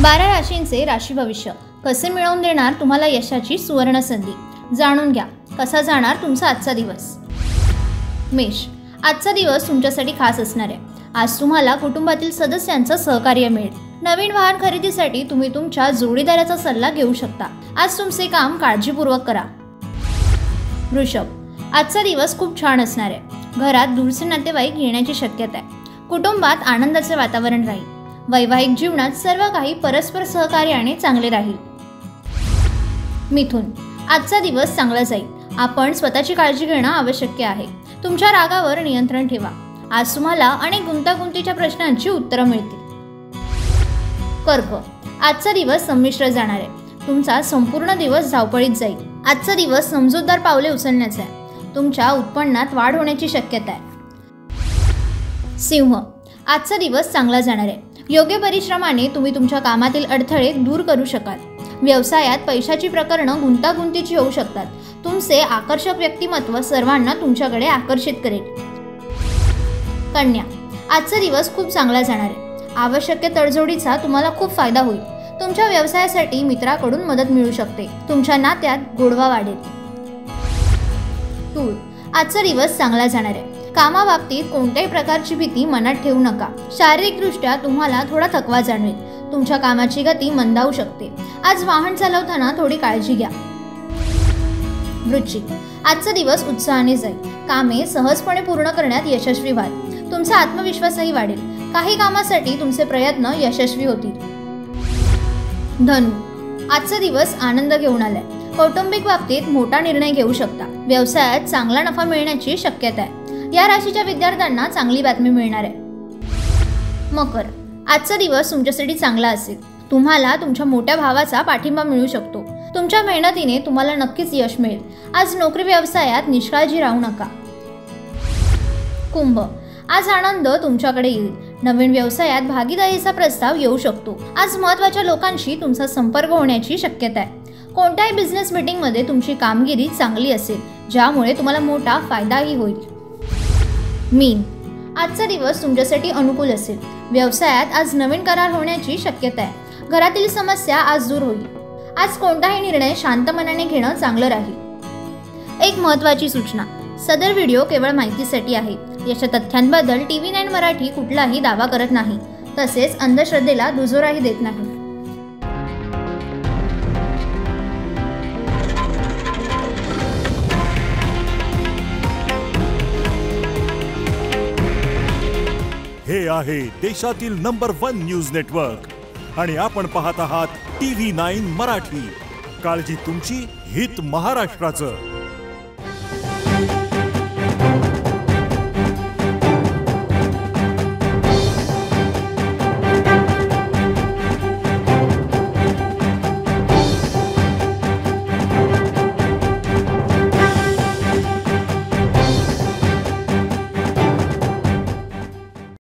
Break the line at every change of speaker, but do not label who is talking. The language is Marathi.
12 राशींचे राशी भविष्य कसे मिळवून देणार तुम्हाला यशाची सुवर्ण संधी, जाणून घ्या कसा जाणार तुमचा आजचा दिवस। मेष, आजचा दिवस तुमच्यासाठी खास असणार आहे। आज तुम्हाला कुटुंबातील सदस्यांचं सहकार्य मिळेल। नवीन वाहन खरेदीसाठी तुम्ही तुमच्या जोडीदाराचा सल्ला घेऊ शकता। आज तुमचे काम काळजीपूर्वक करा। वृषभ, आजचा दिवस खूप छान असणार आहे। घरात दूरचे नातेवाईक येण्याची शक्यता आहे। कुटुंबात आनंदाचे वातावरण राहील। वैवाहिक जीवनात सर्व काही परस्पर सहकार्याने चांगले राहील। मिथुन, आजचा दिवस चांगला जाईल। आपण स्वतःची काळजी घेणं आवश्यक आहे। तुमच्या रागावर नियंत्रण ठेवा। आज तुम्हाला अनेक गुंतागुंतीच्या प्रश्नांची उत्तरं मिळतील। कर्क, आजचा दिवस संमिश्र जाणार आहे। तुमचा संपूर्ण दिवस धावपळीत जाईल। आजचा दिवस समजूतदार पावले उचलण्याचा आहे। तुमच्या उत्पन्नात वाढ होण्याची शक्यता आहे। सिंह, आजचा दिवस चांगला जाणार आहे। योग्य परिश्रमाने तुम्ही तुमच्या कामातील अडथळे दूर करू शकाल। व्यवसायात पैशाची प्रकरणं गुंतागुंतीची होऊ शकतात। तुमचे आकर्षक व्यक्तिमत्व सर्वांना तुमच्याकडे आकर्षित करेल। कन्या, आजचा दिवस खूप चांगला जाणार आहे। आवश्यक तडजोडीचा तुम्हाला खूप फायदा होईल। तुमच्या व्यवसायासाठी मित्राकडून मदत मिळू शकते। तुमच्या नात्यात गोडवा वाढेल। तूळ, आजचा दिवस चांगला जाणार आहे। कामाबाबतीत कोणत्याही प्रकारची भीती मनात ठेवू नका। शारीरिकदृष्ट्या तुम्हाला थोडा थकवा जाणवेल। तुमच्या कामाची गती मंदावू शकते। आज वाहन चालवताना थोडी काळजी घ्या। वृश्चिक, आजचा दिवस उत्साहाने जाईल। कामे सहजपणे पूर्ण करण्यात यशस्वी व्हाल। तुमचा आत्मविश्वासही वाढेल। काही कामासाठी तुमचे प्रयत्न यशस्वी होतील। धनु, आजचा दिवस आनंद घेऊन आलाय। कौटुंबिक बाबतीत मोठा निर्णय घेऊ शकता। व्यवसायात चांगला नफा मिळण्याची शक्यता आहे। या राशीच्या विद्यार्थ्यांना चांगली बातमी मिळणार आहे। मकर, आजचा दिवस तुमच्यासाठी चांगला असेल। तुम्हाला तुमच्या मोठ्या भावाचा पाठिंबा मिळू शकतो। तुमच्या मेहनतीने तुम्हाला नक्कीच यश मिळेल। आज नोकरी व्यवसायात निष्काळजी राहू नका। कुंभ, आज आनंद तुमच्याकडे येईल। नवीन व्यवसायात भागीदारीचा प्रस्ताव येऊ शकतो। आज महत्त्वाच्या लोकांशी तुमचा संपर्क होण्याची शक्यता आहे। कोणत्याही बिझनेस मीटिंगमध्ये तुमची कामगिरी चांगली असेल, ज्यामुळे तुम्हाला मोठा फायदाही होईल। मीन, आजचा दिवस तुमच्यासाठी अनुकूल असेल। व्यवसायात आज नवीन करार होण्याची शक्यता आहे। घरातील समस्या आज दूर होईल। आज कोणताही निर्णय शांत मनाने घेणं चांगलं राहील। एक महत्त्वाची सूचना, सदर व्हिडिओ केवळ माहितीसाठी आहे। याच्या तथ्यांबद्दल TV9 मराठी कुठलाही दावा करत नाही, तसेच अंधश्रद्धेला दुजोराही देत नाही।
हे आहे देशातील नंबर 1 न्यूज नेटवर्क आणि आपण पाहत आहात TV9 मराठी। काळजी तुमची, हित महाराष्ट्राचं।